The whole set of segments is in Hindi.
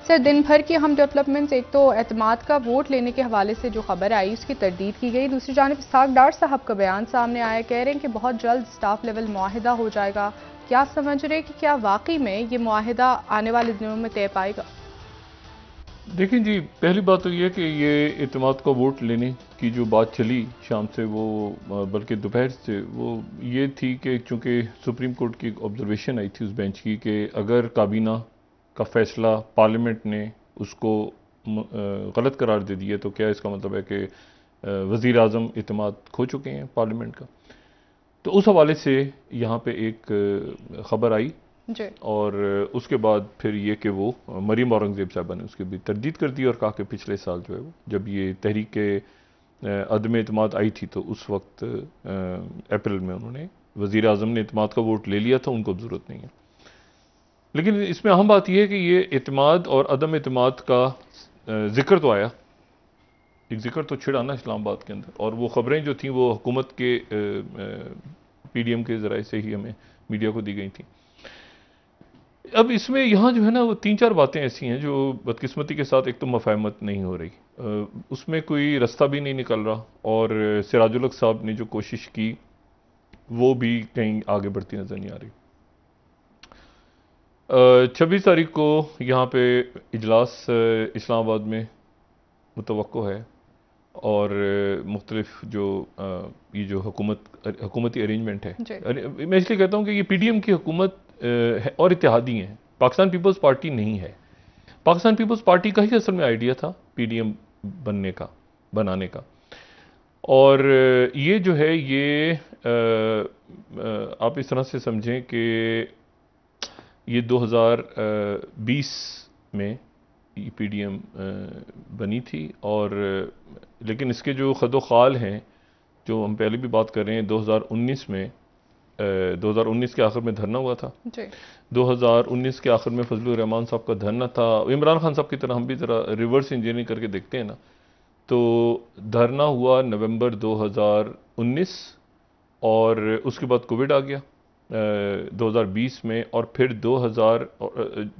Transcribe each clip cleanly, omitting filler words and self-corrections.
सर, दिन भर की अहम डेवलपमेंट्स, एक तो एतमाद का वोट लेने के हवाले से जो खबर आई उसकी तरदीद की गई, दूसरी जानिब इसहाक डार साहब का बयान सामने आया, कह रहे हैं कि बहुत जल्द स्टाफ लेवल मुआहिदा हो जाएगा। क्या समझ रहे हैं कि क्या वाकई में ये मुआहिदा आने वाले दिनों में तय पाएगा? देखिए जी, पहली बात तो ये है कि ये एतमाद का वोट लेने की जो बात चली शाम से, वो बल्कि दोपहर से, वो ये थी कि चूंकि सुप्रीम कोर्ट की एक ऑब्जर्वेशन आई थी उस बेंच की कि अगर काबीना का फैसला पार्लियामेंट ने उसको गलत करार दे दिया तो क्या इसका मतलब है कि वज़ीर आज़म एतमाद खो चुके हैं पार्लियामेंट का। तो उस हवाले से यहाँ पे एक ख़बर आई जी। और उसके बाद फिर ये कि वो मरीम औरंगज़ेब साहबा ने उसकी भी तरदीद कर दी और कहा कि पिछले साल जो है वो जब ये तहरीक अदम एतमाद आई थी तो उस वक्त अप्रैल में उन्होंने वज़ीर आज़म ने एतमाद का वोट ले लिया था, उनको ज़रूरत नहीं है। लेकिन इसमें अहम बात यह है कि ये एतमाद और अदम एतमाद का जिक्र तो आया, एक जिक्र तो छिड़ा ना इस्लामाबाद के अंदर, और वो ख़बरें जो थी वो हुकूमत के PDM के ज़राए से ही हमें मीडिया को दी गई थी। अब इसमें यहाँ जो है ना वो 3-4 बातें ऐसी हैं जो बदकिस्मती के साथ, एक तो मफाहमत नहीं हो रही, उसमें कोई रास्ता भी नहीं निकल रहा, और सिराजुल हक साहब ने जो कोशिश की वो भी कहीं आगे बढ़ती नजर नहीं आ रही। 26 तारीख को यहाँ पे इजलास इस्लामाबाद में मुतवक्को है, और मुख्तलिफ जो ये जो हुकूमती अरेंजमेंट है, जी। मैं इसलिए कहता हूँ कि ये PDM की हुकूमत है और इत्तेहादी हैं, पाकिस्तान पीपल्स पार्टी नहीं है। पाकिस्तान पीपल्स पार्टी का ही असल में आइडिया था PDM बनाने का, और ये जो है ये आप इस तरह से समझें कि ये 2020 में PDM बनी थी, और लेकिन इसके जो खदोखाल हैं जो हम पहले भी बात कर रहे हैं, 2019 में 2019 के आखिर में धरना हुआ था। जी। 2019 के आखिर में फजलुर रहमान साहब का धरना था। इमरान खान साहब की तरह हम भी ज़रा रिवर्स इंजीनियरिंग करके देखते हैं ना, तो धरना हुआ नवंबर 2019, और उसके बाद कोविड आ गया 2020 में, और फिर 2000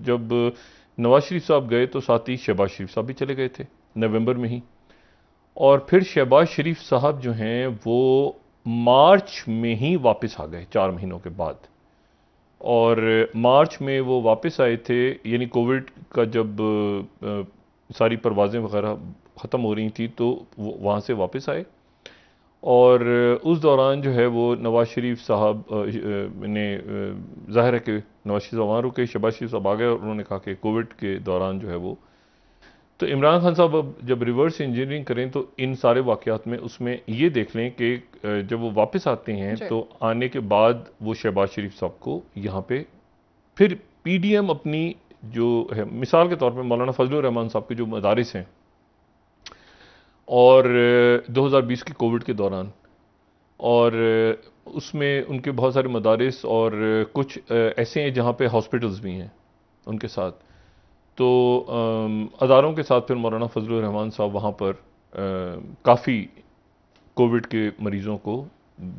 जब नवाज शरीफ साहब गए तो साथ ही शहबाज शरीफ साहब भी चले गए थे नवंबर में ही, और फिर शहबाज शरीफ साहब जो हैं वो मार्च में ही वापस आ गए 4 महीनों के बाद, और मार्च में वो वापस आए थे, यानी कोविड का जब सारी परवाज़ें वगैरह ख़त्म हो रही थी तो वो वहाँ से वापस आए, और उस दौरान जो है वो नवाज शरीफ साहब ने ज़ाहिर है कि नवाज शरीफ साहब वहाँ रुके, शहबाज शरीफ साहब आ गए, और उन्होंने कहा कि कोविड के दौरान जो है वो, तो इमरान खान साहब अब जब रिवर्स इंजीनियरिंग करें तो इन सारे वाक़यात में उसमें ये देख लें कि जब वो वापस आते हैं तो आने के बाद वो शहबाज शरीफ साहब को यहाँ पे फिर PDM अपनी जो है, मिसाल के तौर पे मौलाना फजलुर रहमान साहब के जो मदारिस हैं, और 2020 की कोविड के दौरान, और उसमें उनके बहुत सारे मदारिस और कुछ ऐसे हैं जहाँ पे हॉस्पिटल्स भी हैं उनके साथ, तो अदारों के साथ फिर मौलाना फजलुर रहमान साहब वहाँ पर काफ़ी कोविड के मरीज़ों को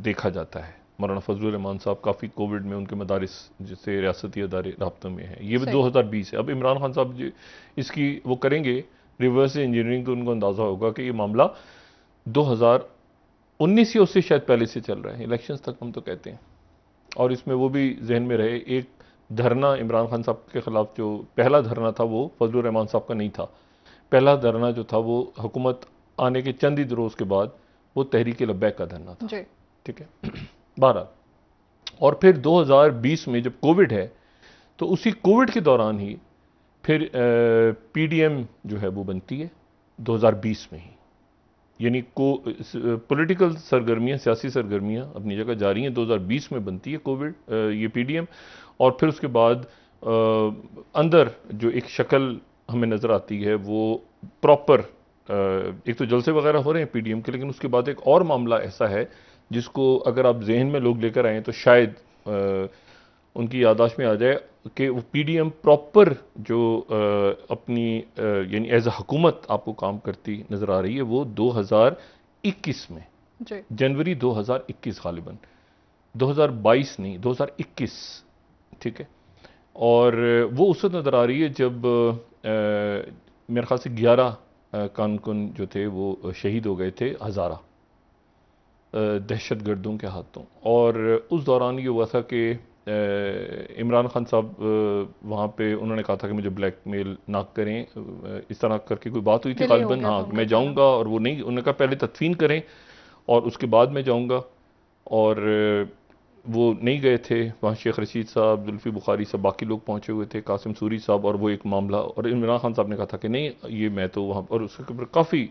देखा जाता है। मौलाना फजलुर रहमान साहब काफ़ी कोविड में उनके मदारिस जिससे रियासती अदारे राब्ते में हैं, ये भी 2020 है। अब इमरान खान साहब इसकी वो करेंगे रिवर्स इंजीनियरिंग, तो उनको अंदाज़ा होगा कि ये मामला 2019 या उससे शायद पहले से चल रहा है, इलेक्शंस तक हम तो कहते हैं, और इसमें वो भी जहन में रहे, एक धरना इमरान खान साहब के खिलाफ जो पहला धरना था वो फजलुर रहमान साहब का नहीं था, पहला धरना जो था वो हुकूमत आने के चंद ही रोज़ के बाद वो तहरीक लब्बैक का धरना था, ठीक है 12, और फिर 2020 में जब कोविड है तो उसी कोविड के दौरान ही फिर PDM जो है वो बनती है 2020 में ही, यानी पॉलिटिकल सरगर्मियाँ, सियासी सरगर्मियाँ अपनी जगह जारी हैं, 2020 में बनती है कोविड ये PDM, और फिर उसके बाद अंदर जो एक शक्ल हमें नज़र आती है वो प्रॉपर, एक तो जलसे वगैरह हो रहे हैं PDM के, लेकिन उसके बाद एक और मामला ऐसा है जिसको अगर आप जहन में लोग लेकर आएँ तो शायद उनकी याददाश्त में आ जाए कि वो PDM प्रॉपर जो अपनी यानी एज अ हुकूमत आपको काम करती नज़र आ रही है वो 2021 में, जनवरी 2021 गालिबन, 2022 नहीं 2021, ठीक है, और वो उस वक्त नज़र आ रही है जब मेरे ख्याल से 11 कारकुन जो थे वो शहीद हो गए थे हज़ारा दहशतगर्दों के हाथों। और उस दौरान ये हुआ था कि इमरान खान साहब वहाँ पे उन्होंने कहा था कि मुझे ब्लैकमेल ना करें, इस तरह करके कोई बात हुई थी डिले हो गालिबन, गया था हाँ उनका मैं जाना। जाऊँगा, और वो नहीं, उन्होंने कहा पहले तदफीन करें और उसके बाद मैं जाऊँगा। और वो नहीं गए थे वहाँ। शेख रशीद साहब, जुल्फी बुखारी साहब, बाकी लोग पहुँचे हुए थे, कासिम सूरी साहब, और वो एक मामला, और इमरान खान साहब ने कहा था कि नहीं ये मैं तो वहाँ, और उसके ऊपर काफ़ी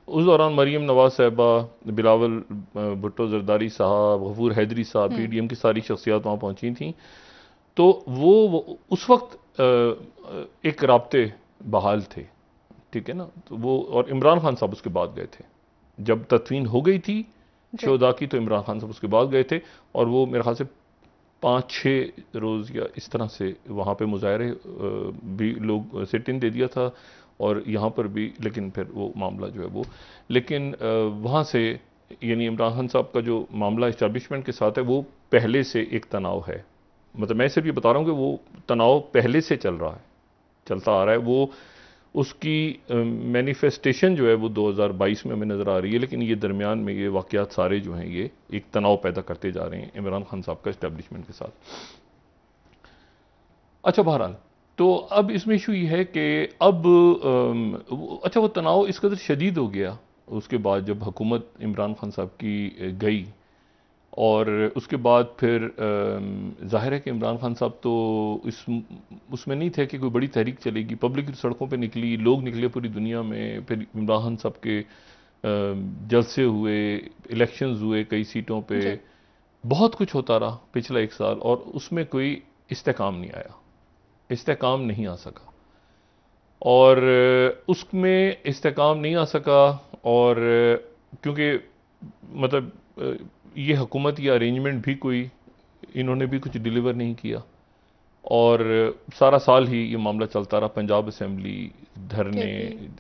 उस दौरान मरीम नवाज साहबा, बिलावल भुट्टो जरदारी साहब, गफूर हैदरी साहब, पीडीएम की सारी शख्सियात वहाँ पहुँची थीं। तो वो उस वक्त एक राब्ते बहाल थे, ठीक है ना। तो वो, और इमरान खान साहब उसके बाद गए थे जब तदफीन हो गई थी जी। शोधा की, तो इमरान खान साहब उसके बाद गए थे। और वो मेरे ख्याल से 5-6 रोज़ या इस तरह से वहाँ पे मुजाहरे भी लोग सिट इन दे दिया था, और यहाँ पर भी, लेकिन फिर वो मामला जो है वो, लेकिन वहाँ से यानी इमरान खान साहब का जो मामला इस्टेब्लिशमेंट के साथ है वो पहले से एक तनाव है। मतलब मैं सिर्फ ये बता रहा हूँ कि वो तनाव पहले से चल रहा है, चलता आ रहा है। वो उसकी मैनिफेस्टेशन जो है वो 2022 में हमें नज़र आ रही है, लेकिन ये दरमियान में ये वाक़यात सारे जो हैं ये एक तनाव पैदा करते जा रहे हैं इमरान खान साहब का इस्टेब्लिशमेंट के साथ। अच्छा, बहरहाल, तो अब इसमें इशू ये है कि अब अच्छा वो तनाव इस कदर शदीद हो गया उसके बाद जब हुकूमत इमरान खान साहब की गई, और उसके बाद फिर ज़ाहिर है कि इमरान खान साहब तो इस उसमें नहीं थे कि कोई बड़ी तहरीक चलेगी। पब्लिक सड़कों पे निकली, लोग निकले पूरी दुनिया में, फिर इमरान खान साहब के जलसे हुए, इलेक्शंस हुए कई सीटों पे, जी। बहुत कुछ होता रहा पिछला 1 साल, और उसमें कोई इस्तेकाम नहीं आया, इस्तेकाम नहीं आ सका। और उसमें इस्तेकाम नहीं आ सका, और क्योंकि मतलब ये हुकूमत या अरेंजमेंट भी कोई, इन्होंने भी कुछ डिलीवर नहीं किया, और सारा साल ही ये मामला चलता रहा। पंजाब असेंबली, के धरने,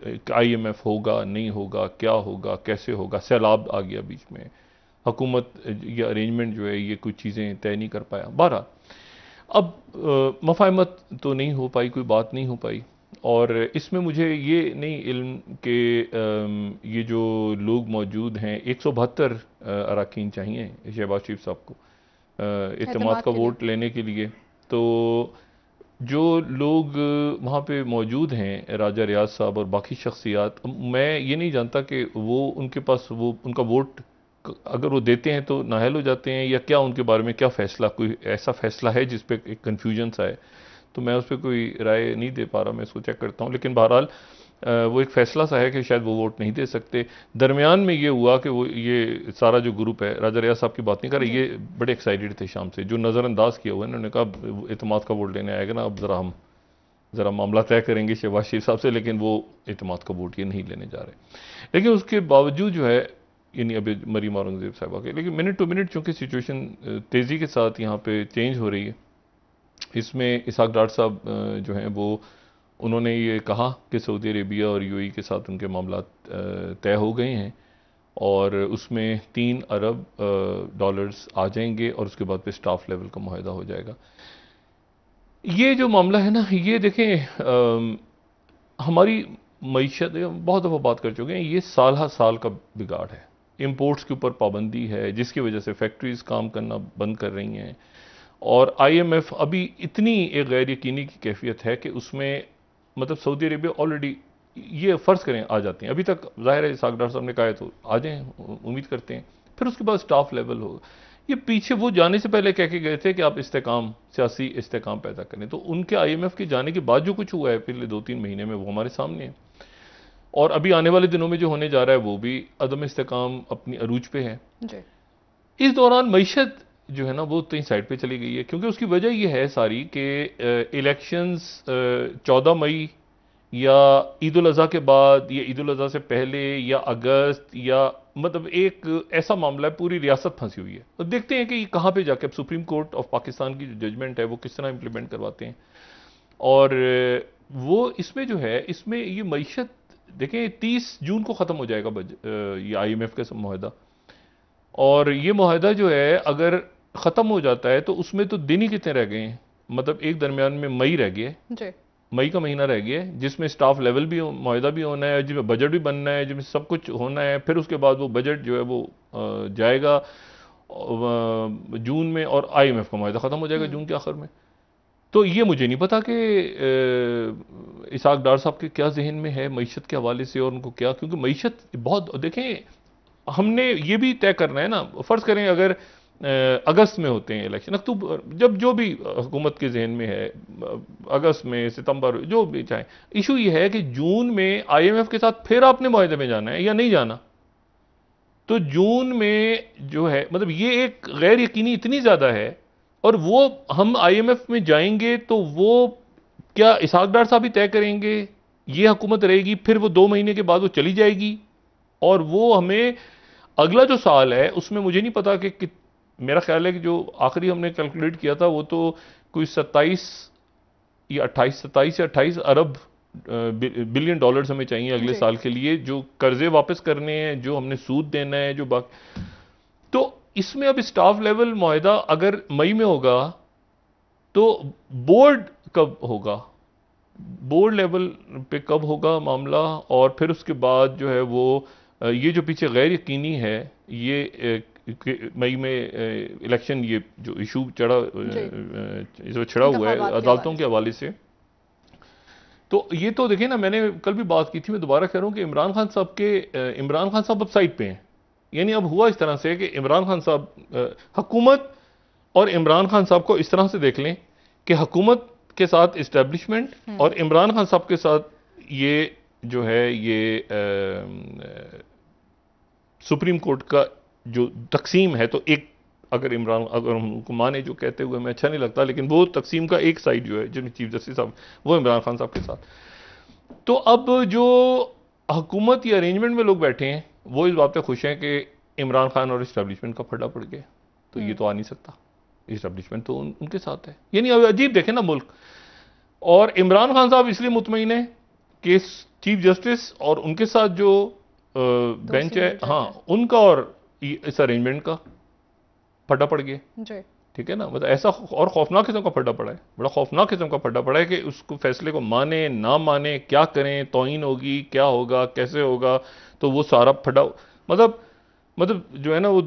पी। आईएमएफ होगा नहीं होगा, क्या होगा कैसे होगा, सैलाब आ गया बीच में, हुकूमत या अरेंजमेंट जो है ये कुछ चीज़ें तय नहीं कर पाया। बहरहाल अब मफाहमत तो नहीं हो पाई, कोई बात नहीं हो पाई। और इसमें मुझे ये नहीं इल्म कि ये जो लोग मौजूद हैं, 172 अरकान चाहिए शहबाज शरीफ साहब को इत्तेमाद एतमाद का के लिए। वोट लेने के लिए। तो जो लोग वहाँ पे मौजूद हैं, राजा रियाज साहब और बाकी शख्सियात, मैं ये नहीं जानता कि वो उनके पास वो उनका वोट अगर वो देते हैं तो नाअहल हो जाते हैं, या क्या उनके बारे में क्या फ़ैसला, कोई ऐसा फ़ैसला है जिस पे एक कन्फ्यूजन सा है। तो मैं उस पर कोई राय नहीं दे पा रहा, मैं इसको चेक करता हूँ। लेकिन बहरहाल वो एक फ़ैसला सा है कि शायद वो वोट नहीं दे सकते। दरमियान में ये हुआ कि वो ये सारा जो ग्रुप है, राजा रियाज साहब की बात नहीं कर रहे, जी। ये बड़े एक्साइटेड थे शाम से, जो नज़रअंदाज किया हुआ है। उन्होंने कहा इत्तेमाद का वोट लेने आएगा ना, अब हम ज़रा मामला तय करेंगे शहबाज शरीफ साहब से, लेकिन वो इत्तेमाद का वोट ये नहीं लेने जा रहे। लेकिन उसके बावजूद जो है, यानी अभी मरीम औरंगज़ेब साहबा के, लेकिन मिनट टू मिनट चूँकि सिचुएशन तेज़ी के साथ यहाँ पे चेंज हो रही है, इसमें इसहाक डार साहब जो हैं वो, उन्होंने ये कहा कि सऊदी अरेबिया और यूएई के साथ उनके मामला तय हो गए हैं, और उसमें 3 अरब डॉलर्स आ जाएंगे, और उसके बाद फिर स्टाफ लेवल का मुआहदा हो जाएगा। ये जो मामला है ना, ये देखें हमारी मईशत, बहुत दफ़ा बात कर चुके हैं, ये साल हर साल का बिगाड़ है। इंपोर्ट्स के ऊपर पाबंदी है जिसकी वजह से फैक्ट्रीज काम करना बंद कर रही हैं, और आईएमएफ अभी इतनी एक गैर यकीनी की कैफियत है कि उसमें मतलब सऊदी अरेबिया ऑलरेडी, ये फ़र्ज़ करें आ जाते हैं, अभी तक ज़ाहिर है सागडार साहब ने कहा है तो आ जाएं, उम्मीद करते हैं। फिर उसके बाद स्टाफ लेवल होगा। ये पीछे वो जाने से पहले कह के गए थे कि आप इस्तेकाम, सियासी इस्तेकाम पैदा करें, तो उनके आईएमएफ के जाने के बाद जो कुछ हुआ है पिछले 2-3 महीने में, वो हमारे सामने है। और अभी आने वाले दिनों में जो होने जा रहा है वो भी अदम इस्तेकाम अपनी अरूज पे है। जी। इस दौरान मईशत जो है ना वो कहीं साइड पे चली गई है, क्योंकि उसकी वजह ये है सारी कि इलेक्शंस 14 मई या ईद उल अज़हा के बाद, या ईद उल अज़हा से पहले, या अगस्त, या मतलब एक ऐसा मामला है, पूरी रियासत फंसी हुई है। तो देखते हैं कि कहाँ पे जाके अब सुप्रीम कोर्ट ऑफ पाकिस्तान की जो जजमेंट है वो किस तरह इंप्लीमेंट करवाते हैं। और वो इसमें जो है, इसमें ये मईशत देखें 30 जून को ख़त्म हो जाएगा ये आईएमएफ का मुआहदा, और ये मुआहदा जो है अगर ख़त्म हो जाता है तो उसमें तो दिन ही कितने रह गए हैं, मतलब एक दरमियान में मई रह गए, जी। मई का महीना रह गया है, जिसमें स्टाफ लेवल भी मुआहदा भी होना है, जिसमें बजट भी बनना है, जिसमें सब कुछ होना है। फिर उसके बाद वो बजट जो है वो जाएगा जून में, और IMF का मुआहदा ख़त्म हो जाएगा जून के आखिर में। तो ये मुझे नहीं पता कि इसाक डार साहब के क्या जहन में है मईशत के हवाले से, और उनको क्या, क्योंकि मईशत बहुत, देखें हमने ये भी तय करना है ना, फ़र्ज़ करें अगर अगस्त में होते हैं इलेक्शन, अक्टूबर, जब जो भी हुकूमत के जहन में है, अगस्त में, सितंबर, जो भी चाहे, इशू ये है कि जून में IMF के साथ फिर आपने मुआहदे में जाना है या नहीं जाना। तो जून में जो है, मतलब ये एक गैर यकीनी इतनी ज़्यादा है, और वो हम IMF में जाएंगे तो वो क्या इसहाक डार साहब ही तय करेंगे, ये हुकूमत रहेगी, फिर वो 2 महीने के बाद वो चली जाएगी, और वो हमें अगला जो साल है उसमें मुझे नहीं पता कि मेरा ख्याल है कि जो आखिरी हमने कैलकुलेट किया था वो तो कोई 27 या 28 अरब बिलियन डॉलर्स हमें चाहिए अगले साल के लिए, जो कर्जे वापस करने हैं, जो हमने सूद देना है, जो बाकी। तो इसमें अब स्टाफ लेवल मुआहदा अगर मई में होगा तो बोर्ड कब होगा, बोर्ड लेवल पे कब होगा मामला, और फिर उसके बाद जो है वो ये जो पीछे गैर यकीनी है, ये मई में इलेक्शन, ये जो इशू इसमें छिड़ा हुआ है अदालतों के हवाले से। तो ये तो देखिए ना, मैंने कल भी बात की थी, मैं दोबारा कह रहा हूं कि इमरान खान साहब अब साइड पे हैं। यानी अब हुआ इस तरह से कि इमरान खान साहब, हुकूमत और इमरान खान साहब को इस तरह से देख लें कि हुकूमत के साथ इस्टेब्लिशमेंट और इमरान खान साहब के साथ ये जो है ये सुप्रीम कोर्ट का जो तकसीम है, तो एक अगर हम उनको माने, जो कहते हुए हमें अच्छा नहीं लगता, लेकिन वो तकसीम का एक साइड जो है, जिनमें चीफ जस्टिस साहब, वो इमरान खान साहब के साथ। तो अब जो हुकूमत या अरेंजमेंट में लोग बैठे हैं वो इस बात पे खुश हैं कि इमरान खान और इस्टेब्लिशमेंट का फड्डा पड़ गया, तो ये तो आ नहीं सकता, इस्टेब्लिशमेंट तो उनके साथ है। यानी अब अजीब देखें ना मुल्क, और इमरान खान साहब इसलिए मुतमईन है कि चीफ जस्टिस और उनके साथ जो बेंच है, हाँ, उनका और इस अरेंजमेंट का फटा पड़ गया। ठीक है ना, मतलब ऐसा और खौफनाक किस्म का फटा पड़ा है, बड़ा खौफनाक किस्म का फटा पड़ा है कि उसको फैसले को माने ना माने, क्या करें, तौहीन होगी, क्या होगा, कैसे होगा, तो वो सारा फटा, मतलब जो है ना वो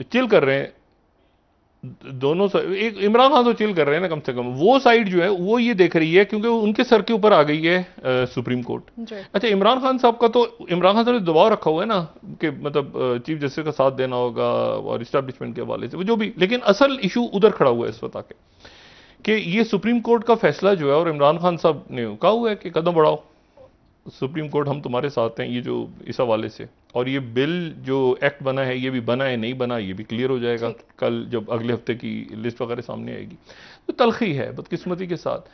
चिल कर रहे हैं दोनों एक इमरान खान तो चिल कर रहे हैं ना, कम से कम वो साइड जो है वो ये देख रही है, क्योंकि उनके सर के ऊपर आ गई है सुप्रीम कोर्ट। अच्छा, इमरान खान साहब का तो, इमरान खान साहब ने दबाव रखा हुआ है ना कि मतलब चीफ जस्टिस का साथ देना होगा और इस्टेब्लिशमेंट के हवाले से, वो जो भी, लेकिन असल इशू उधर खड़ा हुआ है इस वक्त आके कि ये सुप्रीम कोर्ट का फैसला जो है, और इमरान खान साहब ने कहा हुआ है कि कदम बढ़ाओ, सुप्रीम कोर्ट हम तुम्हारे साथ हैं, ये जो इस हवाले से, और ये बिल जो एक्ट बना है, ये भी बना है नहीं बना, ये भी क्लियर हो जाएगा कल जब अगले हफ्ते की लिस्ट वगैरह सामने आएगी। तो तलखी है बदकिस्मती के साथ।